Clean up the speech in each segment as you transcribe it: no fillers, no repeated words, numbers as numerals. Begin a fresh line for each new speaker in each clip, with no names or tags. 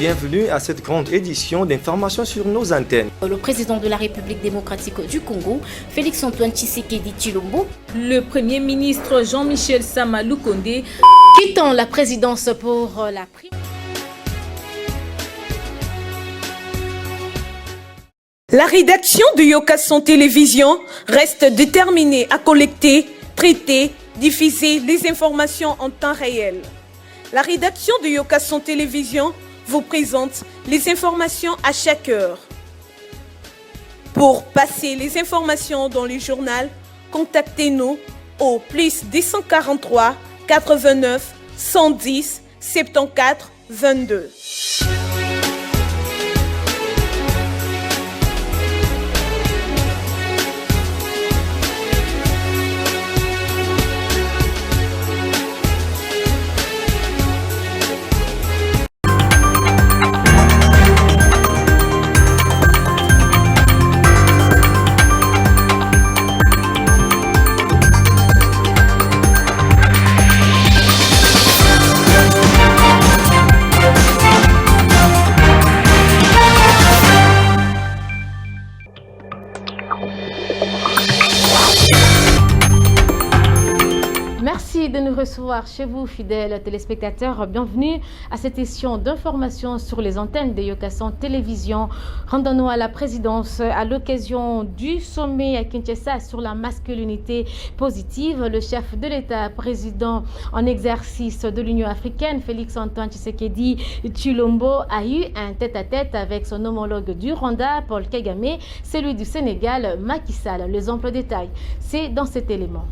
bienvenue à cette grande édition d'informations sur nos antennes.
Le président de la République démocratique du Congo, Félix-Antoine Tshisekedi Tshilombo,
le premier ministre Jean-Michel Sama Lukonde,
quittant la présidence pour la prime.
La rédaction de Yokason Télévision reste déterminée à collecter, traiter, diffuser les informations en temps réel. La rédaction de Yokason Télévision vous présente les informations à chaque heure. Pour passer les informations dans le journal, contactez-nous au +243 89 110 74 22.
Merci de nous recevoir chez vous, fidèles téléspectateurs. Bienvenue à cette édition d'information sur les antennes de Yokason Télévision. Rendons-nous à la présidence à l'occasion du sommet à Kinshasa sur la masculinité positive. Le chef de l'État, président en exercice de l'Union africaine, Félix-Antoine Tshisekedi Tshilombo, a eu un tête-à-tête avec son homologue du Rwanda, Paul Kagame, celui du Sénégal, Macky Sall. Les amples détails, c'est dans cet élément.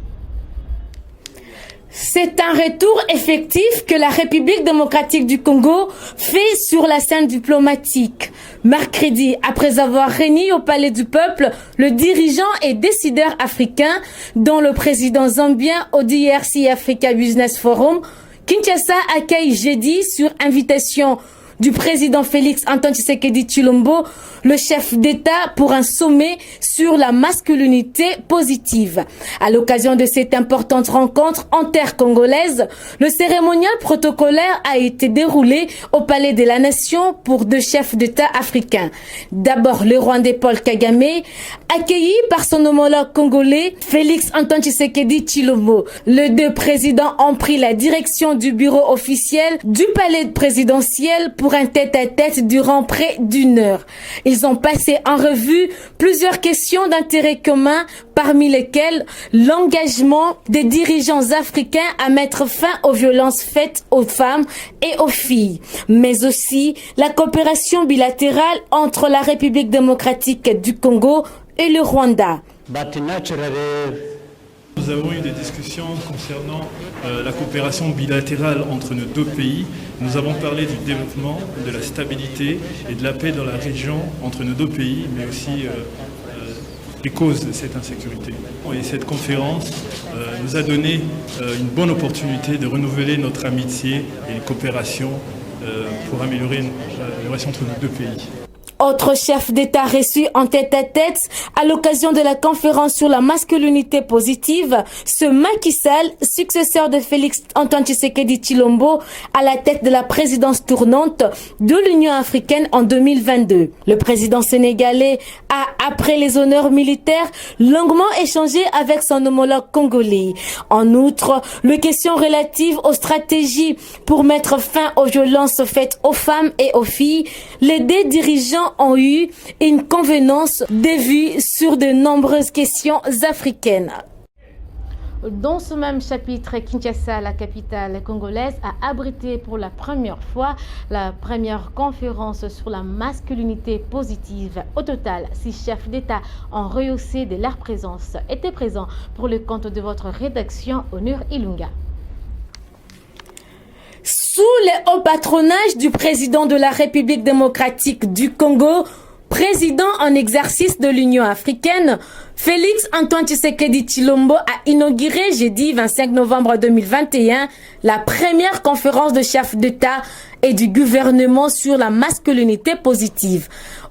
C'est un retour effectif que la République démocratique du Congo fait sur la scène diplomatique. Mercredi, après avoir réuni au Palais du Peuple le dirigeant et décideur africain, dont le président zambien au DRC Africa Business Forum, Kinshasa accueille jeudi sur invitation du président Félix-Antoine Tshisekedi Tshilombo, le chef d'État, pour un sommet sur la masculinité positive. À l'occasion de cette importante rencontre intercongolaise, le cérémonial protocolaire a été déroulé au Palais de la Nation pour deux chefs d'État africains. D'abord, le Rwandais Paul Kagame, accueilli par son homologue congolais Félix-Antoine Tshisekedi Tshilombo. Les deux présidents ont pris la direction du bureau officiel du palais présidentiel pour un tête-à-tête durant près d'une heure. Ils ont passé en revue plusieurs questions d'intérêt commun, parmi lesquelles l'engagement des dirigeants africains à mettre fin aux violences faites aux femmes et aux filles, mais aussi la coopération bilatérale entre la République démocratique du Congo et le Rwanda.
Nous avons eu des discussions concernant la coopération bilatérale entre nos deux pays. Nous avons parlé du développement, de la stabilité et de la paix dans la région entre nos deux pays, mais aussi les causes de cette insécurité. Et cette conférence nous a donné une bonne opportunité de renouveler notre amitié et une coopération pour améliorer les relations entre nos deux pays.
Autre chef d'État reçu en tête-à-tête à l'occasion de la conférence sur la masculinité positive, ce Macky Sall, successeur de Félix-Antoine Tshisekedi Tshilombo, à la tête de la présidence tournante de l'Union africaine en 2022. Le président sénégalais a, après les honneurs militaires, longuement échangé avec son homologue congolais. En outre, les questions relatives aux stratégies pour mettre fin aux violences faites aux femmes et aux filles, les deux dirigeants ont eu une convenance de vue sur de nombreuses questions africaines. Dans ce même chapitre, Kinshasa, la capitale congolaise, a abrité pour la première fois la première conférence sur la masculinité positive. Au total, 6 chefs d'État ont rehaussé de leur présence. Étaient présents pour le compte de votre rédaction, Onur Ilunga. Sous le haut patronage du président de la République démocratique du Congo, président en exercice de l'Union africaine, Félix-Antoine Tshisekedi Tshilombo a inauguré jeudi 25 novembre 2021 la première conférence de chefs d'État et du gouvernement sur la masculinité positive.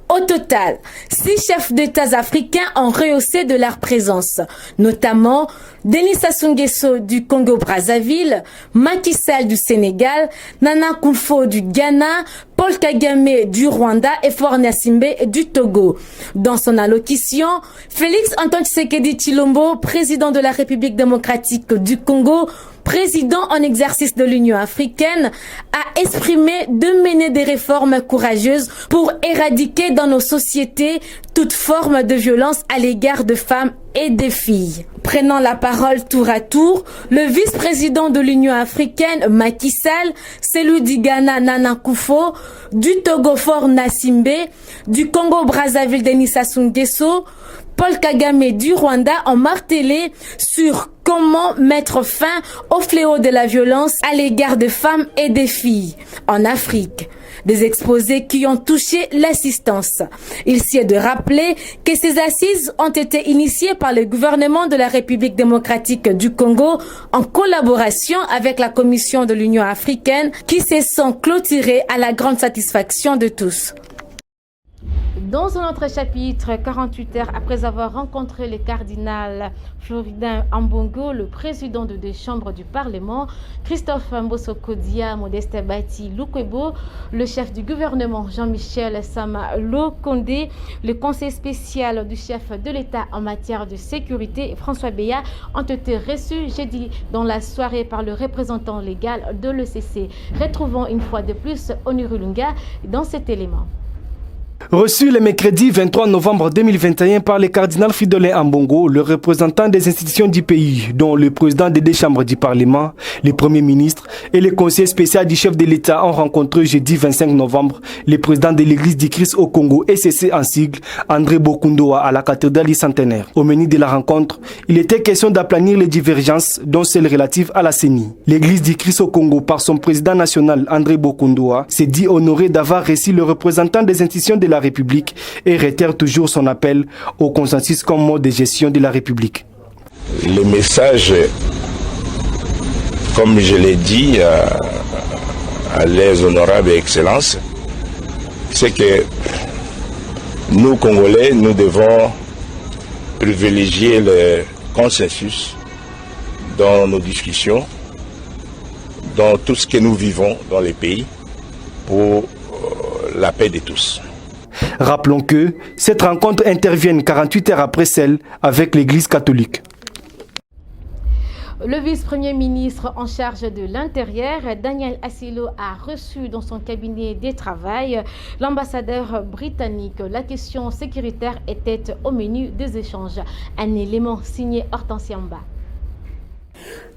Au total, 6 chefs d'État africains ont rehaussé de leur présence, notamment Denis Sassou Nguesso du Congo-Brazzaville, Macky Sall du Sénégal, Nana Akufo du Ghana, Paul Kagame du Rwanda et Faure Gnassingbé du Togo. Dans son allocution, Félix Antoine Tshisekedi Tshilombo, président de la République démocratique du Congo, président en exercice de l'Union africaine, a exprimé de mener des réformes courageuses pour éradiquer dans nos sociétés toute forme de violence à l'égard de femmes et des filles. Prenant la parole tour à tour, le vice-président de l'Union africaine, Macky Sall, celui du Ghana, Nana Akufo, du Togo, Faure Gnassingbé, du Congo-Brazzaville, Denis Sassou Nguesso, Paul Kagame du Rwanda ont martelé sur comment mettre fin au fléau de la violence à l'égard de femmes et des filles en Afrique. Des exposés qui ont touché l'assistance. Il s'y est de rappeler que ces assises ont été initiées par le gouvernement de la République démocratique du Congo en collaboration avec la Commission de l'Union africaine qui se sont clôturées à la grande satisfaction de tous. Dans un autre chapitre, 48 heures après avoir rencontré le cardinal Floridin Ambongo, le président de deux chambres du Parlement, Christophe Mbosso-Kodia, Modeste Bati Lukwebo, le chef du gouvernement Jean-Michel Sama Lokondé, le conseil spécial du chef de l'État en matière de sécurité, François Beya, ont été reçus jeudi dans la soirée par le représentant légal de l'ECC. Retrouvons une fois de plus Onurulunga dans cet élément.
Reçu le mercredi 23 novembre 2021 par le cardinal Fridolin Ambongo, le représentant des institutions du pays, dont le président des deux chambres du Parlement, le Premier ministre et le conseiller spécial du chef de l'État ont rencontré jeudi 25 novembre le président de l'Église du Christ au Congo, ECC en sigle, André Bokundoa à la cathédrale du Centenaire. Au menu de la rencontre, il était question d'aplanir les divergences, dont celle relative à la CENI. L'Église du Christ au Congo, par son président national André Bokundoa, s'est dit honoré d'avoir reçu le représentant des institutions de la République et réitère toujours son appel au consensus comme mode de gestion de la République.
Le message, comme je l'ai dit à les honorables excellences, c'est que nous, Congolais, nous devons privilégier le consensus dans nos discussions, dans tout ce que nous vivons dans les pays, pour la paix de tous.
Rappelons que cette rencontre intervient 48 heures après celle avec l'Église catholique.
Le vice-premier ministre en charge de l'Intérieur, Daniel Asilo, a reçu dans son cabinet de travail l'ambassadeur britannique. La question sécuritaire était au menu des échanges. Un élément signé Hortense Yamba.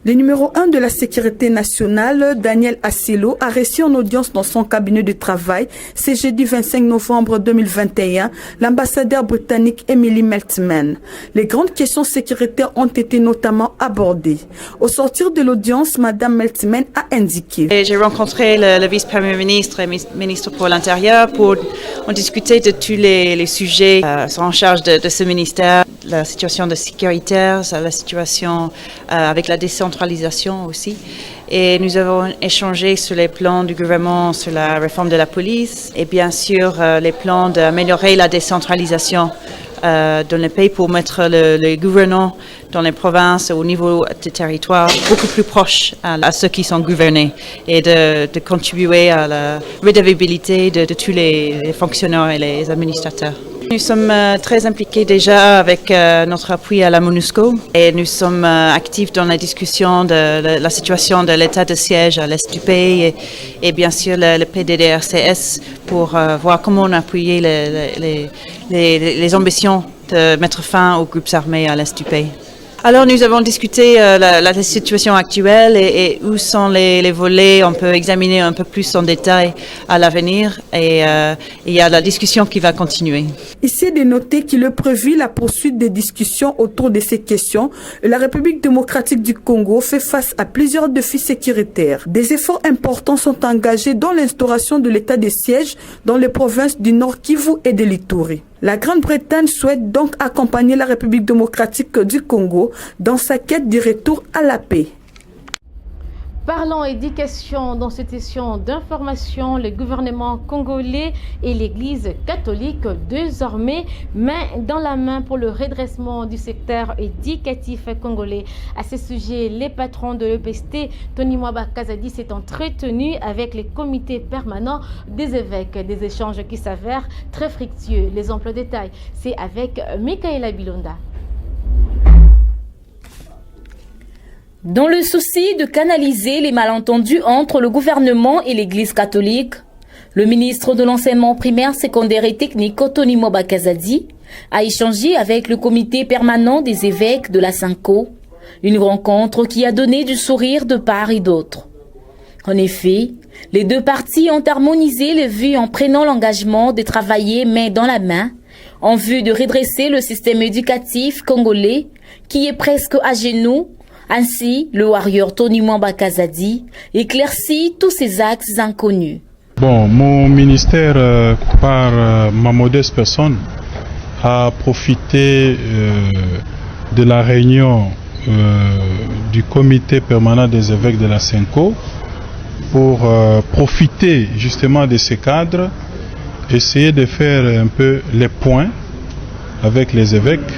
Le numéro 1 de la sécurité nationale, Daniel Asilo, a reçu en audience dans son cabinet de travail, ce jeudi 25 novembre 2021, l'ambassadeur britannique Emily Meltman. Les grandes questions sécuritaires ont été notamment abordées. Au sortir de l'audience, Madame Meltman a indiqué.
J'ai rencontré le vice-premier ministre et ministre pour l'Intérieur pour en discuter de tous les sujets en charge de ce ministère, la situation de sécuritaire, la situation avec la décentralisation aussi. Et nous avons échangé sur les plans du gouvernement, sur la réforme de la police et bien sûr les plans d'améliorer la décentralisation dans le pays pour mettre le gouvernant dans les provinces au niveau du territoire beaucoup plus proche à ceux qui sont gouvernés et de contribuer à la redevabilité de tous les fonctionnaires et les administrateurs. Nous sommes très impliqués déjà avec notre appui à la MONUSCO et nous sommes actifs dans la discussion de la situation de l'état de siège à l'est du pays et bien sûr le PDDRCS pour voir comment on appuie les ambitions de mettre fin aux groupes armés à l'est du pays. Alors nous avons discuté la situation actuelle et où sont les volets. On peut examiner un peu plus en détail à l'avenir et il y a la discussion qui va continuer.
Ici est de noter qu'il est prévu la poursuite des discussions autour de ces questions. La République démocratique du Congo fait face à plusieurs défis sécuritaires. Des efforts importants sont engagés dans l'instauration de l'état de siège dans les provinces du Nord Kivu et de l'Ituri. La Grande-Bretagne souhaite donc accompagner la République démocratique du Congo dans sa quête du retour à la paix.
Parlons éducation dans cette session d'information. Le gouvernement congolais et l'Église catholique désormais main dans la main pour le redressement du secteur éducatif congolais. À ce sujet, les patrons de l'EPST, Tony Mwaba Kazadi, s'est entretenu avec les comités permanents des évêques. Des échanges qui s'avèrent très fructueux. Les amples détails, c'est avec Michaela Bilonda.
Dans le souci de canaliser les malentendus entre le gouvernement et l'Église catholique, le ministre de l'enseignement primaire, secondaire et technique, Tony Mwaba Kazadi, a échangé avec le comité permanent des évêques de la Sanko, une rencontre qui a donné du sourire de part et d'autre. En effet, les deux parties ont harmonisé les vues en prenant l'engagement de travailler main dans la main en vue de redresser le système éducatif congolais qui est presque à genoux. Ainsi, le warrior Tony Mwaba Kazadi éclaircit tous ces axes inconnus.
Bon, mon ministère, par ma modeste personne, a profité de la réunion du comité permanent des évêques de la Senko pour profiter justement de ces cadres, essayer de faire un peu les points avec les évêques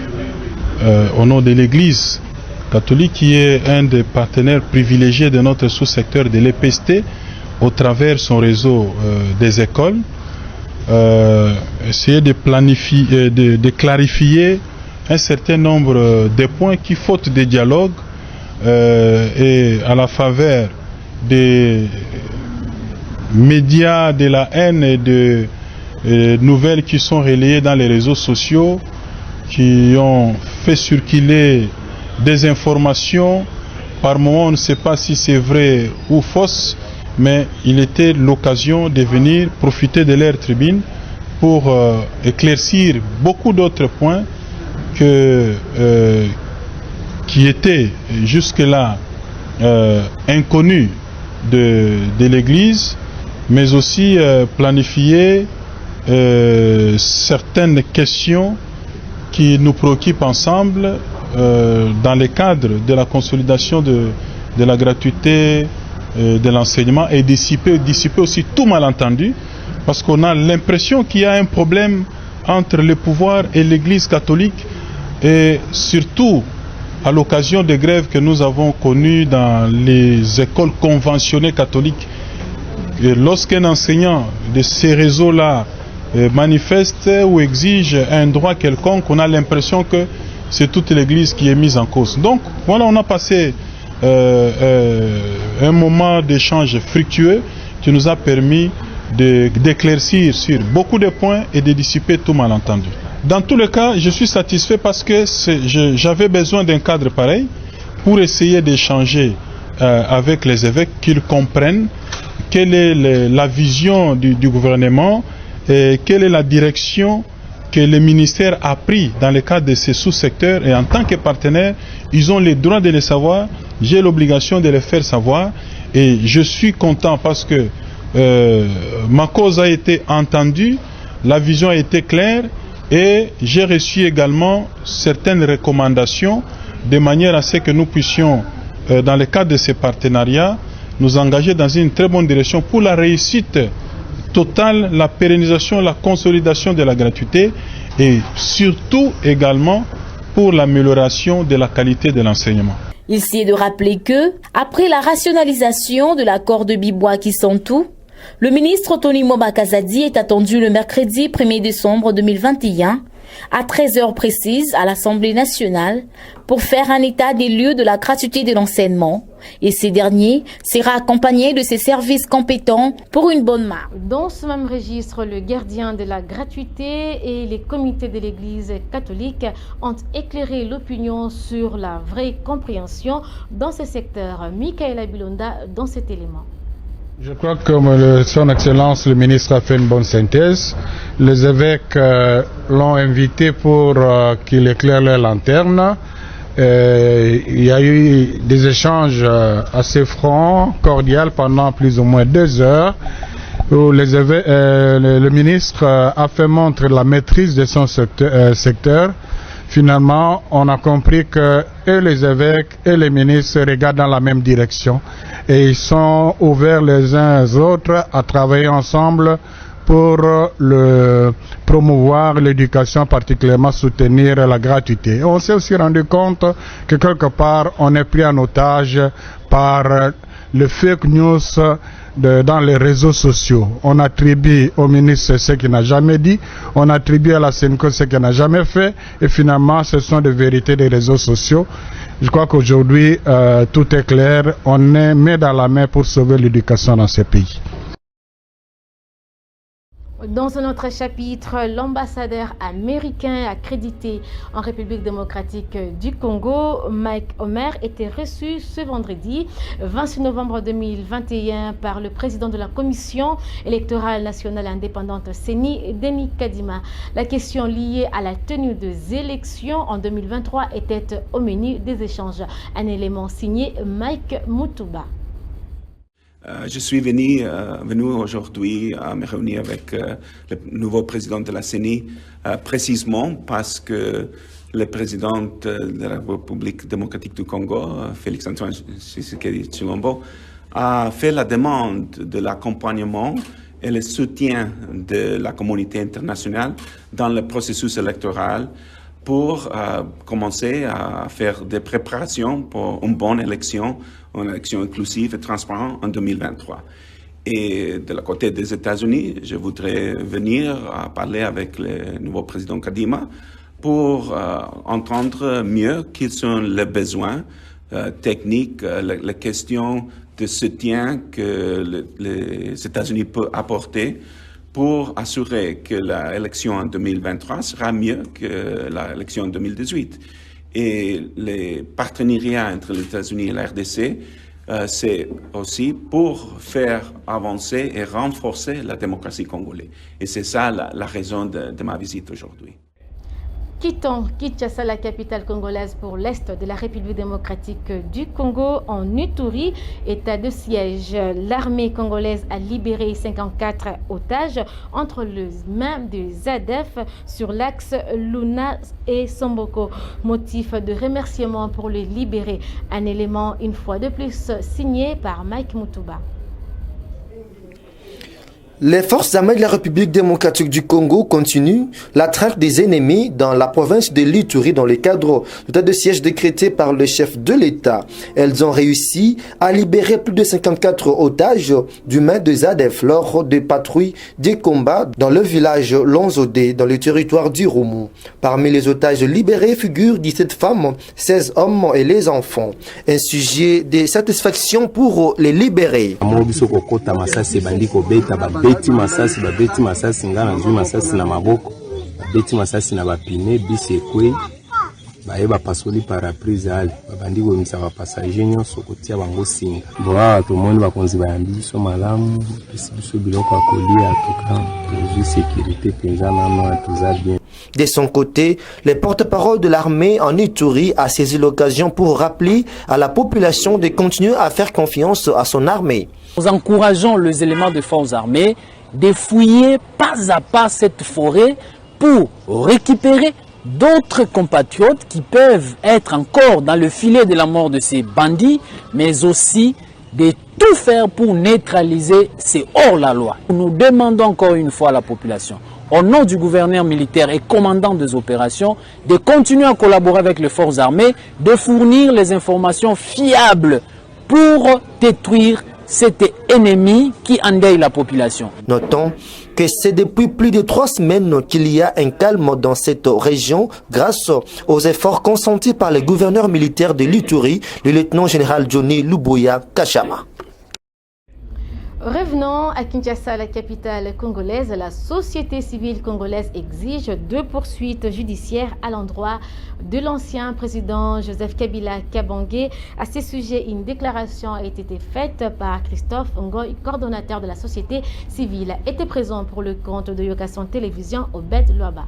au nom de l'Église catholique, qui est un des partenaires privilégiés de notre sous-secteur de l'EPST au travers son réseau des écoles, essayer de planifier, de clarifier un certain nombre de points qui, faute de dialogue et à la faveur des médias de la haine et de nouvelles qui sont relayées dans les réseaux sociaux, qui ont fait circuler des informations. Par moment, on ne sait pas si c'est vrai ou fausse, mais il était l'occasion de venir profiter de leur tribune pour éclaircir beaucoup d'autres points qui étaient jusque-là inconnus de l'Église, mais aussi planifier certaines questions qui nous préoccupent ensemble dans le cadre de la consolidation de la gratuité de l'enseignement et dissiper aussi tout malentendu, parce qu'on a l'impression qu'il y a un problème entre le pouvoir et l'Église catholique, et surtout à l'occasion des grèves que nous avons connues dans les écoles conventionnées catholiques. Lorsqu'un enseignant de ces réseaux-là manifeste ou exige un droit quelconque, on a l'impression que c'est toute l'Église qui est mise en cause. Donc voilà, on a passé un moment d'échange fructueux qui nous a permis d'éclaircir sur beaucoup de points et de dissiper tout malentendu. Dans tous les cas, je suis satisfait parce que j'avais besoin d'un cadre pareil pour essayer d'échanger avec les évêques, qu'ils comprennent quelle est la vision du gouvernement et quelle est la direction que le ministère a pris dans le cadre de ces sous-secteurs, et en tant que partenaire, ils ont le droit de le savoir, j'ai l'obligation de le faire savoir, et je suis content parce que ma cause a été entendue, la vision a été claire, et j'ai reçu également certaines recommandations de manière à ce que nous puissions, dans le cadre de ces partenariats, nous engager dans une très bonne direction pour la réussite totale, la pérennisation, la consolidation de la gratuité, et surtout également pour l'amélioration de la qualité de l'enseignement.
Il s'y est de rappeler que, après la rationalisation de l'accord de Bibois qui sont tout, le ministre Tony Mwaba Kazadi est attendu le mercredi 1er décembre 2021 à 13h précises à l'Assemblée nationale pour faire un état des lieux de la gratuité de l'enseignement, et ces derniers sera accompagné de ses services compétents pour une bonne marche.
Dans ce même registre, le gardien de la gratuité et les comités de l'Église catholique ont éclairé l'opinion sur la vraie compréhension dans ce secteur. Michaela Bilonda dans cet élément.
Je crois que son Excellence le ministre a fait une bonne synthèse. Les évêques l'ont invité pour qu'il éclaire leur lanterne. Il y a eu des échanges assez francs, cordiaux pendant plus ou moins 2 heures, où le ministre a fait montre de la maîtrise de son secteur, finalement, on a compris que et les évêques et les ministres regardent dans la même direction et ils sont ouverts les uns aux autres à travailler ensemble pour promouvoir l'éducation, particulièrement soutenir la gratuité. Et on s'est aussi rendu compte que quelque part, on est pris en otage par le fake news dans les réseaux sociaux. On attribue au ministre ce qu'il n'a jamais dit, on attribue à la Sénco ce qu'il n'a jamais fait, et finalement, ce sont des vérités des réseaux sociaux. Je crois qu'aujourd'hui, tout est clair, on est main dans la main pour sauver l'éducation dans ces pays.
Dans un autre chapitre, l'ambassadeur américain accrédité en République démocratique du Congo, Mike Omer, était reçu ce vendredi 26 novembre 2021 par le président de la Commission électorale nationale indépendante CENI, Denis Kadima. La question liée à la tenue des élections en 2023 était au menu des échanges. Un élément signé Mike Mutuba.
Je suis venu aujourd'hui à me réunir avec le nouveau président de la CENI, précisément parce que le président de la République démocratique du Congo, Félix-Antoine Tshisekedi Tshilombo, a fait la demande de l'accompagnement et le soutien de la communauté internationale dans le processus électoral pour commencer à faire des préparations pour une bonne élection inclusive et transparente en 2023. Et de la côté des États-Unis, je voudrais venir parler avec le nouveau président Kadima pour entendre mieux quels sont les besoins techniques, les questions de soutien que les États-Unis peuvent apporter pour assurer que l'élection en 2023 sera mieux que l'élection en 2018. Et les partenariats entre les États-Unis et la RDC, c'est aussi pour faire avancer et renforcer la démocratie congolaise. Et c'est ça la raison de ma visite aujourd'hui.
Quittons Kinshasa, la capitale congolaise, pour l'est de la République démocratique du Congo, en Ituri, état de siège. L'armée congolaise a libéré 54 otages entre les mains des ADF sur l'axe Luna et Somboko. Motif de remerciement pour les libérer. Un élément, une fois de plus, signé par Mike Mutuba.
Les forces armées de la République démocratique du Congo continuent la traque des ennemis dans la province de l'Ituri dans le cadre d'état de siège décrété par le chef de l'État. Elles ont réussi à libérer plus de 54 otages du main des ADF lors des patrouilles des combats dans le village Lonzodé dans le territoire du Roumou. Parmi les otages libérés figurent 17 femmes, 16 hommes et les enfants. Un sujet de satisfaction pour les libérer.
Beti masasi nga na zwi masasi na maboko beti masasi na bapine bisekwe baye bapasoli paraprise ale babandi komisa bapasager nyonso kotia bango singa boa tomoni bakonzi bayambi biso malamu biso biloko akolia toka tozwi sécurité penza nano toza bien.
De son côté, le porte-parole de l'armée en Ituri a saisi l'occasion pour rappeler à la population de continuer à faire confiance à son armée.
Nous encourageons les éléments de forces armées de fouiller pas à pas cette forêt pour récupérer d'autres compatriotes qui peuvent être encore dans le filet de la mort de ces bandits, mais aussi de tout faire pour neutraliser ces hors-la-loi. Nous demandons encore une fois à la population, au nom du gouverneur militaire et commandant des opérations, de continuer à collaborer avec les forces armées, de fournir les informations fiables pour détruire cet ennemi qui endeuille la population.
Notons que c'est depuis plus de 3 semaines qu'il y a un calme dans cette région grâce aux efforts consentis par le gouverneur militaire de l'Ituri, le lieutenant-général Johnny Luboya Kachama.
Revenons à Kinshasa, la capitale congolaise. La société civile congolaise exige 2 poursuites judiciaires à l'endroit de l'ancien président Joseph Kabila Kabange. À ce sujet, une déclaration a été faite par Christophe Ngoy, coordonnateur de la société civile, était présent pour le compte de Yokason Télévision au Bet Luaba.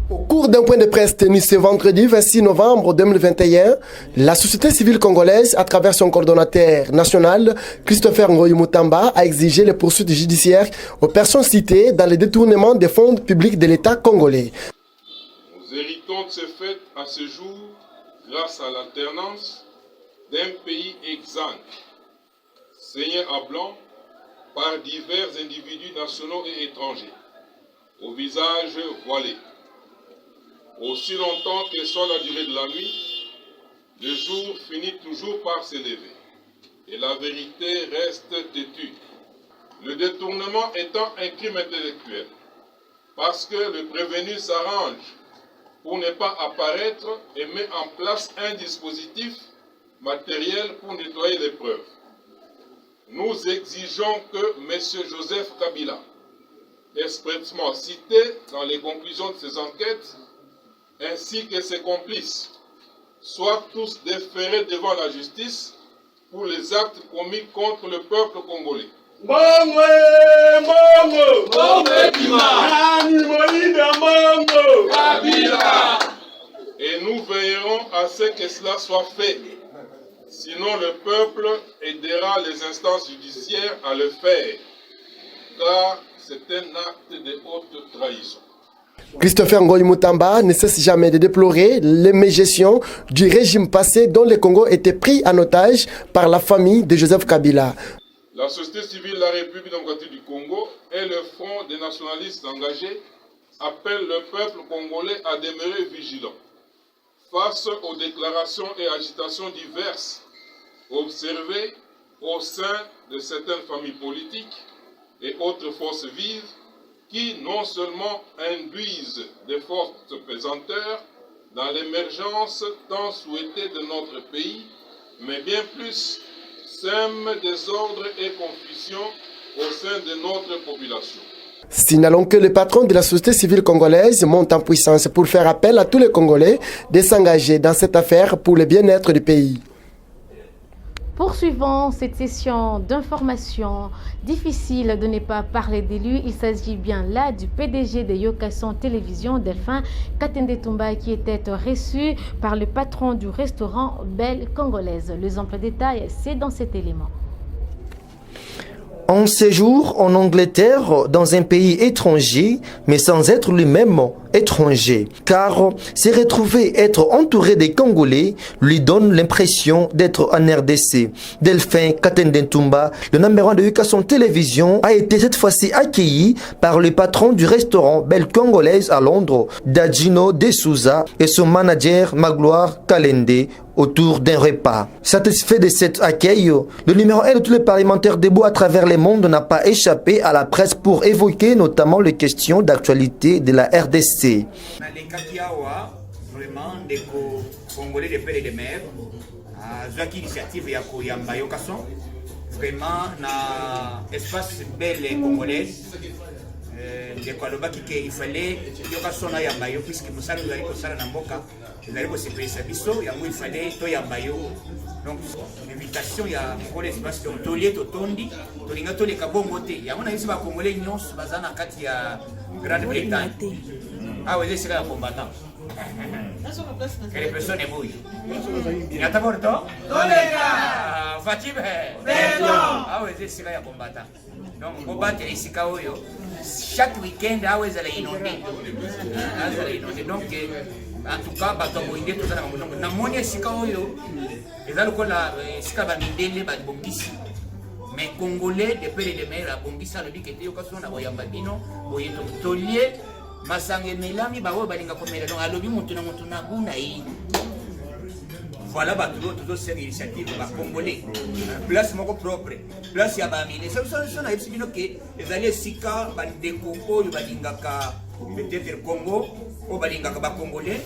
Au cours d'un point de presse tenu ce vendredi 26 novembre 2021, la société civile congolaise, à travers son coordonnateur national, Christopher Ngoy Mutamba, a exigé les poursuites judiciaires aux personnes citées dans le détournement des fonds publics de l'État congolais.
Nous héritons de ces fêtes à ce jour grâce à l'alternance d'un pays exsangue, saigné à blanc par divers individus nationaux et étrangers, au visage voilé. Aussi longtemps que soit la durée de la nuit, le jour finit toujours par s'élever, et la vérité reste têtue. Le détournement étant un crime intellectuel, parce que le prévenu s'arrange pour ne pas apparaître et met en place un dispositif matériel pour nettoyer les preuves. Nous exigeons que M. Joseph Kabila, expressément cité dans les conclusions de ces enquêtes, ainsi que ses complices, soient tous déférés devant la justice pour les actes commis contre le peuple congolais. Et nous veillerons à ce que cela soit fait. Sinon, le peuple aidera les instances judiciaires à le faire, car c'est un acte de haute trahison.
Christopher Ngoyi Mutamba ne cesse jamais de déplorer les mégestions du régime passé dont le Congo était pris en otage par la famille de Joseph Kabila.
La société civile de la République démocratique du Congo et le Front des nationalistes engagés appellent le peuple congolais à demeurer vigilant face aux déclarations et agitations diverses observées au sein de certaines familles politiques et autres forces vives qui non seulement induisent des fortes pesanteurs dans l'émergence tant souhaitée de notre pays, mais bien plus sèment désordre et confusion au sein de notre population.
Signalons que le patron de la société civile congolaise monte en puissance pour faire appel à tous les Congolais de s'engager dans cette affaire pour le bien-être du pays.
Poursuivons cette session d'information. Difficile de ne pas parler d'élu. Il s'agit bien là du PDG de Yokason Télévision, Delphin Katende Tumba, qui était reçu par le patron du restaurant Belle Congolaise. Les amples détails, c'est dans cet élément.
En séjour en Angleterre, dans un pays étranger, mais sans être lui-même étranger, car se retrouver être entouré des Congolais lui donne l'impression d'être en RDC. Delphin Katende Tumba, le numéro 1 de Yokason Télévision, a été cette fois-ci accueilli par le patron du restaurant Belle Congolaise à Londres, Dajino De Souza, et son manager Magloire Kalende, autour d'un repas. Satisfait de cet accueil, le numéro 1 de tous les parlementaires debout à travers le monde n'a pas échappé à la presse pour évoquer notamment les questions d'actualité de la RDC.
Vraiment, des Congolais de père et de mère, avec l'initiative de Koyamba Yokason, vraiment, na espace belle congolaise. Il fallait Yokason na Yambayo, puisque nous savons que nous avons Mboka, nous avons se payer biso, il fallait to Yambayo. Donc l'invitation il y a Congolais parce que tolier to tondi, tolinga to les kabongote. Il y a on a ici ba Congolais nyos bazana kati ya Grande-Bretagne. Ah ouais, c'est là combattant. Quelle personne est bouille. Il y a d'abord toi Tolega Fatime Beto. Ah ouais, c'est là combattant. Donc combattre ici kaoyo chaque week-end ah ouais ça les inondé. Donc en tout cas bato boinde tout ça na moni ici kaoyo ezalo kola sika ba mindele ba bongisi. Mais Congolais de père et de mère bongisa le bikete Yokason na boyamba bino boyeto tolier masange melami bawo balinga komela donc alobi mutu na buna yi voilà ba toujours cette initiative ba Congolais place moko propre place ya ba mine ça na ebisibino ke ezali sika ba ndeko oyo balinga ka peut-être Congo o balinga ka ba Congolais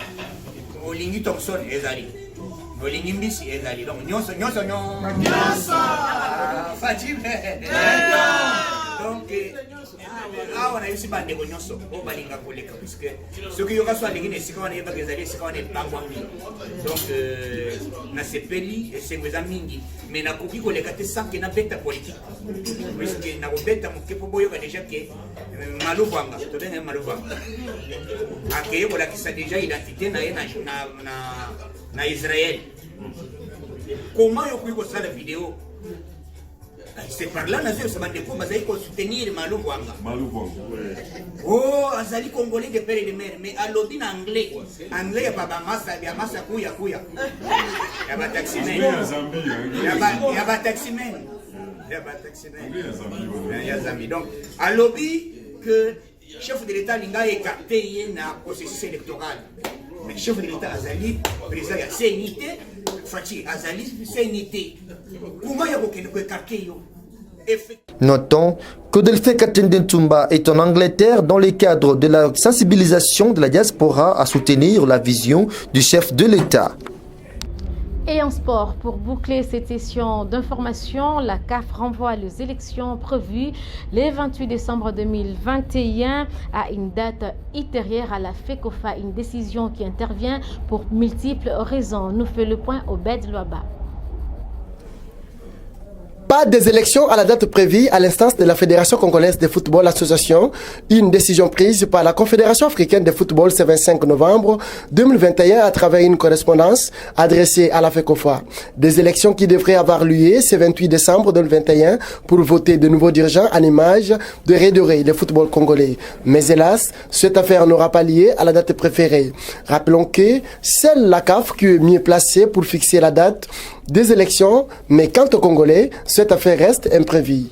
olingi Thompson ezali olingi mbisi ezali donc nyonso Fatime donc ah on a eu si bande de nyonso o balinga koleka puisque ce qui Yokason alingi ne sika wana yeba ezali sika wana bangwa mingi donc na sepeli esengweza mingi mais na koki koleka te sans que na beta politique puisque na beta mokepo boyoka déjà que maluvanga to denga maluvanga akeye kolakisa déjà identité na na Israël comment yokuyi kosala vidéo C'est par là que ça m'a dit qu'on soutenir Malou Wanga. Oh, Azali Congolais de père et de mère, mais à l'autre anglais. Anglais, il y a pas de massa, couya. Il y a pas de taximen. Il y a pas de taximen. Il y a Zambi. Donc, à lobby, que le chef de l'État a écarté le processus électoral. Mais le chef de l'État Azali, le président a sénité, Fati Azali, sénité. Comment il y a aucun écarté?
Notons que Delphin Katende Ntumba est en Angleterre dans le cadre de la sensibilisation de la diaspora à soutenir la vision du chef de l'État.
Et en sport, pour boucler cette session d'information, la CAF renvoie les élections prévues le 28 décembre 2021 à une date ultérieure à la FECOFA, une décision qui intervient pour multiples raisons. Nous fait le point au Bed Loaba.
Pas des élections à la date prévue à l'instance de la Fédération congolaise de football association, une décision prise par la Confédération africaine de football ce 25 novembre 2021 à travers une correspondance adressée à la FECOFA. Des élections qui devraient avoir lieu ce 28 décembre 2021 pour voter de nouveaux dirigeants en image de redorer le football congolais. Mais hélas, cette affaire n'aura pas lieu à la date préférée. Rappelons que seule la CAF qui est mieux placée pour fixer la date des élections, mais quant aux Congolais, cette affaire reste imprévue.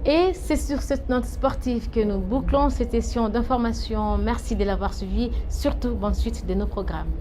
Et c'est sur cette note sportive que nous bouclons cette session d'information. Merci de l'avoir suivi. Surtout, bonne suite de nos programmes.